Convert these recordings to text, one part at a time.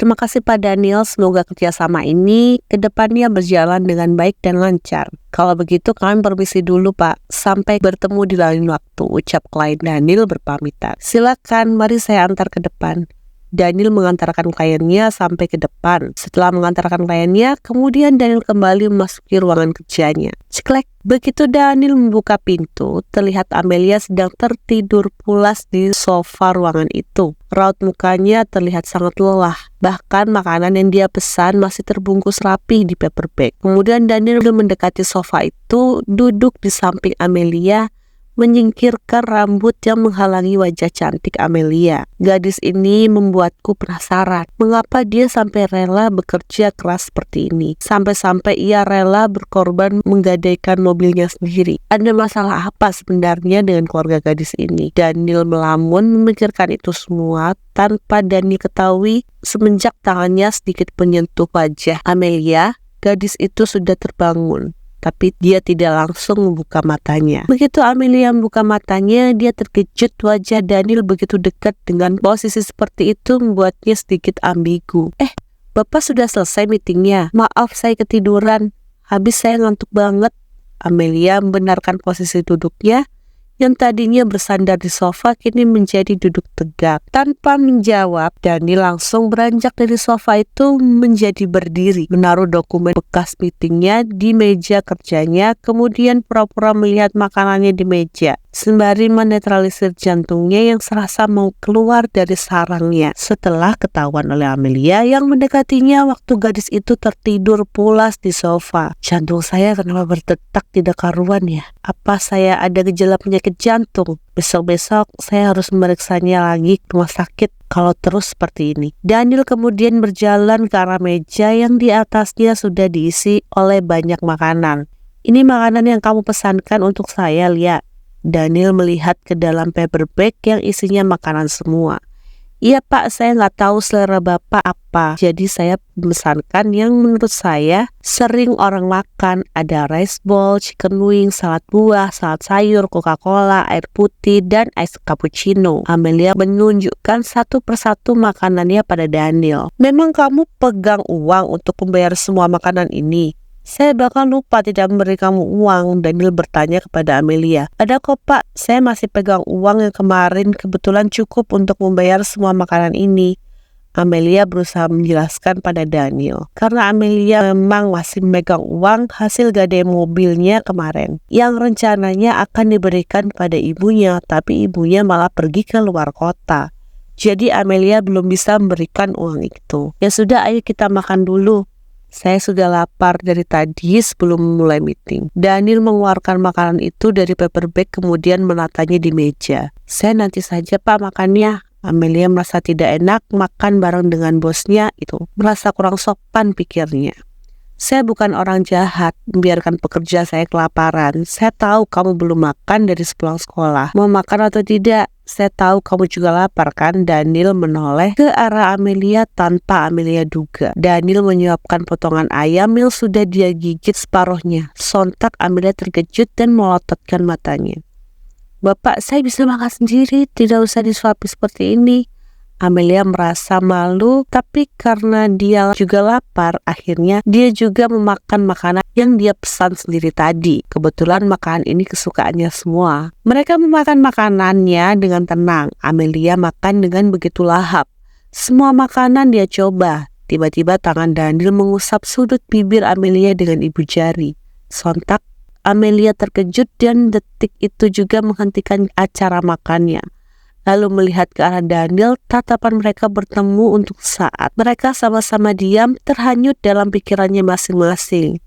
Terima kasih Pak Daniel, semoga kerjasama ini kedepannya berjalan dengan baik dan lancar. Kalau begitu kami permisi dulu Pak, sampai bertemu di lain waktu, ucap klien Daniel berpamitan. Silakan, mari saya antar ke depan. Daniel mengantarkan kliennya sampai ke depan. Setelah mengantarkan kliennya, kemudian Daniel kembali memasuki ruangan kerjanya. Ceklek, begitu Daniel membuka pintu, terlihat Amelia sedang tertidur pulas di sofa ruangan itu. Raut mukanya terlihat sangat lelah. Bahkan makanan yang dia pesan masih terbungkus rapi di paper bag. Kemudian Daniel mendekati sofa itu, duduk di samping Amelia, menyingkirkan rambut yang menghalangi wajah cantik Amelia. Gadis ini membuatku penasaran, mengapa dia sampai rela bekerja keras seperti ini, sampai-sampai ia rela berkorban menggadaikan mobilnya sendiri. Ada masalah apa sebenarnya dengan keluarga gadis ini? Daniel melamun memikirkan itu semua tanpa Daniel ketahui, semenjak tangannya sedikit menyentuh wajah Amelia, gadis itu sudah terbangun. Tapi dia tidak langsung membuka matanya. Begitu Amelia membuka matanya, dia terkejut. Wajah Daniel begitu dekat dengan posisi seperti itu membuatnya sedikit ambigu. Bapak sudah selesai meetingnya? Maaf saya ketiduran, habis saya ngantuk banget. Amelia membenarkan posisi duduknya, yang tadinya bersandar di sofa kini menjadi duduk tegak. Tanpa menjawab, Daniel langsung beranjak dari sofa itu menjadi berdiri, menaruh dokumen bekas meetingnya di meja kerjanya, kemudian pura-pura melihat makanannya di meja, sembari menetralisir jantungnya yang serasa mau keluar dari sarangnya setelah ketahuan oleh Amelia yang mendekatinya waktu gadis itu tertidur pulas di sofa. Jantung saya kenapa berdetak tidak karuan ya? Apa saya ada gejala penyakit jantung? Besok-besok saya harus memeriksanya lagi ke rumah sakit kalau terus seperti ini. Daniel kemudian berjalan ke arah meja yang di atasnya sudah diisi oleh banyak makanan. Ini makanan yang kamu pesankan untuk saya, Lia. Daniel melihat ke dalam paper bag yang isinya makanan semua. Iya Pak, saya nggak tahu selera Bapak apa, jadi saya memesankan yang menurut saya sering orang makan. Ada rice bowl, chicken wing, salad buah, salad sayur, Coca-Cola, air putih, dan ice cappuccino. Amelia menunjukkan satu persatu makanannya pada Daniel. Memang kamu pegang uang untuk membayar semua makanan ini? Saya bahkan lupa tidak memberi kamu uang, Daniel bertanya kepada Amelia. Ada kok Pak, saya masih pegang uang yang kemarin kebetulan cukup untuk membayar semua makanan ini. Amelia berusaha menjelaskan pada Daniel, karena Amelia memang masih memegang uang hasil gadai mobilnya kemarin, yang rencananya akan diberikan pada ibunya, tapi ibunya malah pergi ke luar kota. Jadi Amelia belum bisa memberikan uang itu. Ya sudah, ayo kita makan dulu. Saya sudah lapar dari tadi sebelum mulai meeting. Daniel mengeluarkan makanan itu dari paper bag kemudian menatanya di meja. Saya nanti saja Pak makannya. Amelia merasa tidak enak makan bareng dengan bosnya itu. Merasa kurang sopan pikirnya. Saya bukan orang jahat, membiarkan pekerja saya kelaparan. Saya tahu kamu belum makan dari sepulang sekolah. Mau makan atau tidak? Saya tahu kamu juga lapar kan? Daniel menoleh ke arah Amelia tanpa Amelia duga. Daniel menyuapkan potongan ayam yang sudah dia gigit separuhnya. Sontak Amelia terkejut dan melototkan matanya. Bapak, saya bisa makan sendiri, tidak usah disuapi seperti ini. Amelia merasa malu, tapi karena dia juga lapar, akhirnya dia juga memakan makanan yang dia pesan sendiri tadi. Kebetulan makanan ini kesukaannya semua. Mereka memakan makanannya dengan tenang. Amelia makan dengan begitu lahap. Semua makanan dia coba. Tiba-tiba tangan Daniel mengusap sudut bibir Amelia dengan ibu jari. Sontak Amelia terkejut dan detik itu juga menghentikan acara makannya. Lalu melihat ke arah Daniel, tatapan mereka bertemu untuk saat. Mereka sama-sama diam, terhanyut dalam pikirannya masing-masing.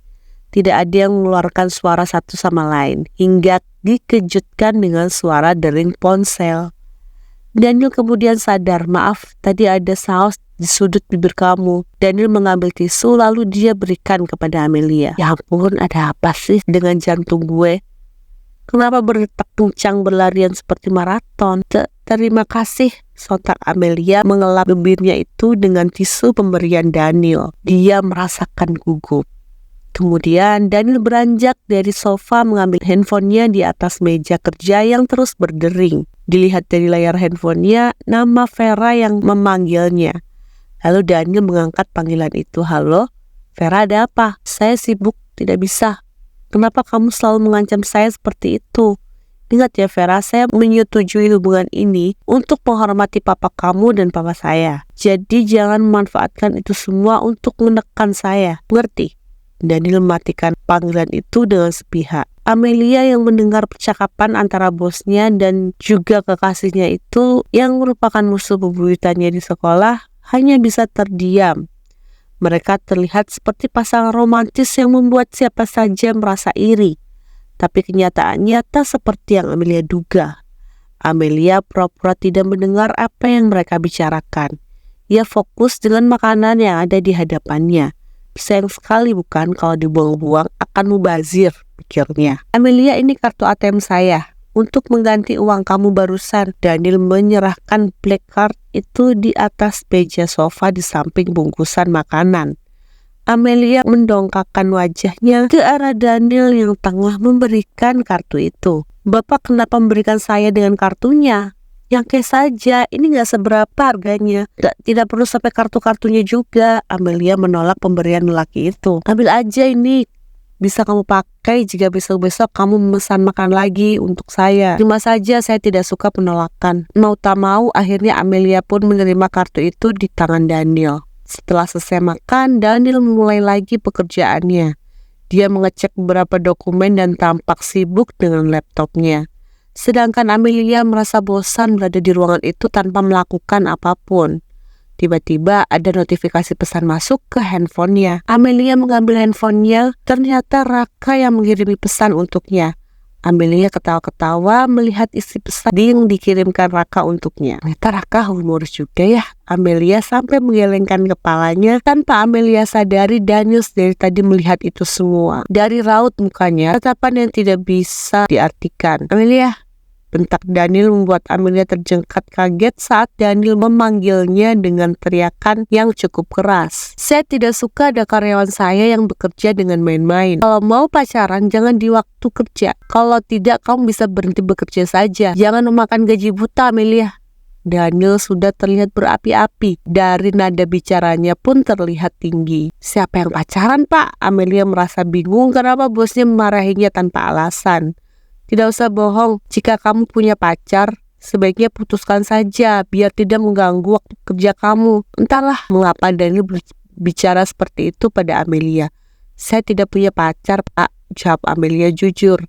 Tidak ada yang mengeluarkan suara satu sama lain, hingga dikejutkan dengan suara dering ponsel. Daniel kemudian sadar, maaf, tadi ada saus di sudut bibir kamu. Daniel mengambil tisu, lalu dia berikan kepada Amelia. Ya ampun, ada apa sih dengan jantung gue? Kenapa berdetak kencang berlarian seperti maraton? Terima kasih, sontak Amelia mengelap bibirnya itu dengan tisu pemberian Daniel. Dia merasakan gugup. Kemudian Daniel beranjak dari sofa mengambil handphonenya di atas meja kerja yang terus berdering. Dilihat dari layar handphonenya, nama Vera yang memanggilnya. Lalu Daniel mengangkat panggilan itu. "Halo, Vera, ada apa?" "Saya sibuk, tidak bisa." "Kenapa kamu selalu mengancam saya seperti itu?" "Ingat ya Vera, saya menyetujui hubungan ini untuk menghormati papa kamu dan papa saya. Jadi jangan memanfaatkan itu semua untuk menekan saya. Mengerti?" Daniel mematikan panggilan itu dengan sepihak. Amelia yang mendengar percakapan antara bosnya dan juga kekasihnya itu yang merupakan musuh bebuyutannya di sekolah hanya bisa terdiam. Mereka terlihat seperti pasangan romantis yang membuat siapa saja merasa iri. Tapi kenyataannya tak seperti yang Amelia duga. Amelia pura-pura tidak mendengar apa yang mereka bicarakan. Ia fokus dengan makanan yang ada di hadapannya. Sayang sekali bukan kalau dibuang-buang akan mubazir, pikirnya. "Amelia, ini kartu ATM saya. Untuk mengganti uang kamu barusan." Daniel menyerahkan black card itu di atas meja sofa di samping bungkusan makanan. Amelia mendongakkan wajahnya ke arah Daniel yang tengah memberikan kartu itu. "Bapak kenapa memberikan saya dengan kartunya? Yang saja, ini gak seberapa harganya. Tidak perlu sampai kartu-kartunya juga." Amelia menolak pemberian lelaki itu. "Ambil aja ini. Bisa kamu pakai jika besok-besok kamu memesan makan lagi untuk saya." "Terima saja, saya tidak suka penolakan." Mau tak mau, akhirnya Amelia pun menerima kartu itu di tangan Daniel. Setelah selesai makan, Daniel memulai lagi pekerjaannya. Dia mengecek beberapa dokumen dan tampak sibuk dengan laptopnya. Sedangkan Amelia merasa bosan berada di ruangan itu tanpa melakukan apapun. Tiba-tiba ada notifikasi pesan masuk ke handphonenya. Amelia mengambil handphonenya, ternyata Raka yang mengirimi pesan untuknya. Amelia ketawa-ketawa melihat isi pesan yang dikirimkan Raka untuknya. Ternyata Raka humoris juga ya. Amelia sampai menggelengkan kepalanya. Tanpa Amelia sadari, Daniel dari tadi melihat itu semua. Dari raut mukanya, tatapan yang tidak bisa diartikan. "Amelia," bentak Daniel membuat Amelia terjengkat kaget saat Daniel memanggilnya dengan teriakan yang cukup keras. "Saya tidak suka ada karyawan saya yang bekerja dengan main-main. Kalau mau pacaran, jangan di waktu kerja. Kalau tidak, kamu bisa berhenti bekerja saja. Jangan memakan gaji buta, Amelia." Daniel sudah terlihat berapi-api. Dari nada bicaranya pun terlihat tinggi. "Siapa yang pacaran, Pak?" Amelia merasa bingung kenapa bosnya memarahinya tanpa alasan. "Tidak usah bohong, jika kamu punya pacar, sebaiknya putuskan saja biar tidak mengganggu waktu kerja kamu." Entahlah mengapa Daniel bicara seperti itu pada Amelia. "Saya tidak punya pacar, Pak," jawab Amelia jujur.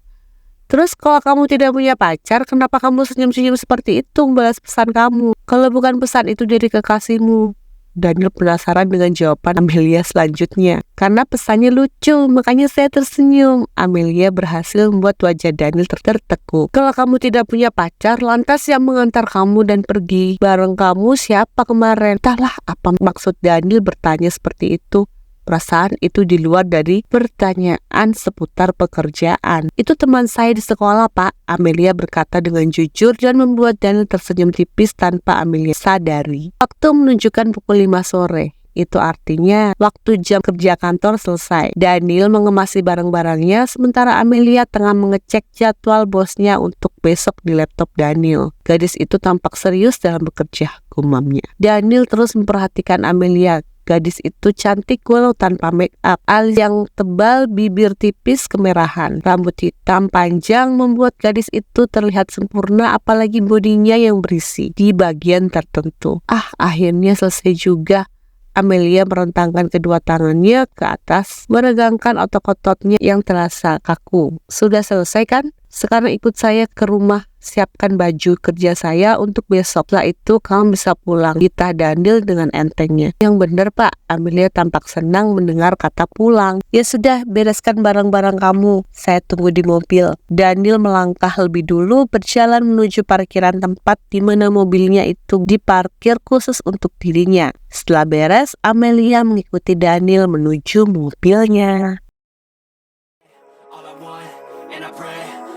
"Terus kalau kamu tidak punya pacar, kenapa kamu senyum-senyum seperti itu membalas pesan kamu? Kalau bukan pesan itu dari kekasihmu?" Daniel penasaran dengan jawaban Amelia selanjutnya. "Karena pesannya lucu, makanya saya tersenyum." Amelia berhasil membuat wajah Daniel tertekuk. "Kalau kamu tidak punya pacar, lantas yang mengantar kamu dan pergi bareng kamu siapa kemarin?" Entahlah apa maksud Daniel bertanya seperti itu. Perasaan itu di luar dari pertanyaan seputar pekerjaan. "Itu teman saya di sekolah, Pak," Amelia berkata dengan jujur dan membuat Daniel tersenyum tipis tanpa Amelia sadari. Waktu menunjukkan pukul 5 sore. Itu artinya waktu jam kerja kantor selesai. Daniel mengemasi barang-barangnya sementara Amelia tengah mengecek jadwal bosnya untuk besok di laptop Daniel. Gadis itu tampak serius dalam bekerja, gumamnya. Daniel terus memperhatikan Amelia. Gadis itu cantik walau tanpa make up. Alis yang tebal, bibir tipis kemerahan, rambut hitam panjang membuat gadis itu terlihat sempurna, apalagi bodinya yang berisi di bagian tertentu. Akhirnya selesai juga. Amelia merentangkan kedua tangannya ke atas, meregangkan otot-ototnya yang terasa kaku. "Sudah selesai kan? Sekarang ikut saya ke rumah, siapkan baju kerja saya untuk besok. Setelah itu kamu bisa pulang," titah Daniel dengan entengnya. "Yang benar, Pak." Amelia tampak senang mendengar kata pulang. "Ya sudah, bereskan barang-barang kamu. Saya tunggu di mobil." Daniel melangkah lebih dulu, berjalan menuju parkiran tempat di mana mobilnya itu diparkir khusus untuk dirinya. Setelah beres, Amelia mengikuti Daniel menuju mobilnya.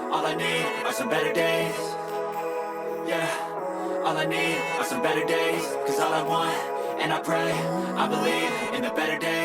All I need are some better days. Yeah, all I need are some better days. 'Cause all I want, and I pray, I believe in the better days.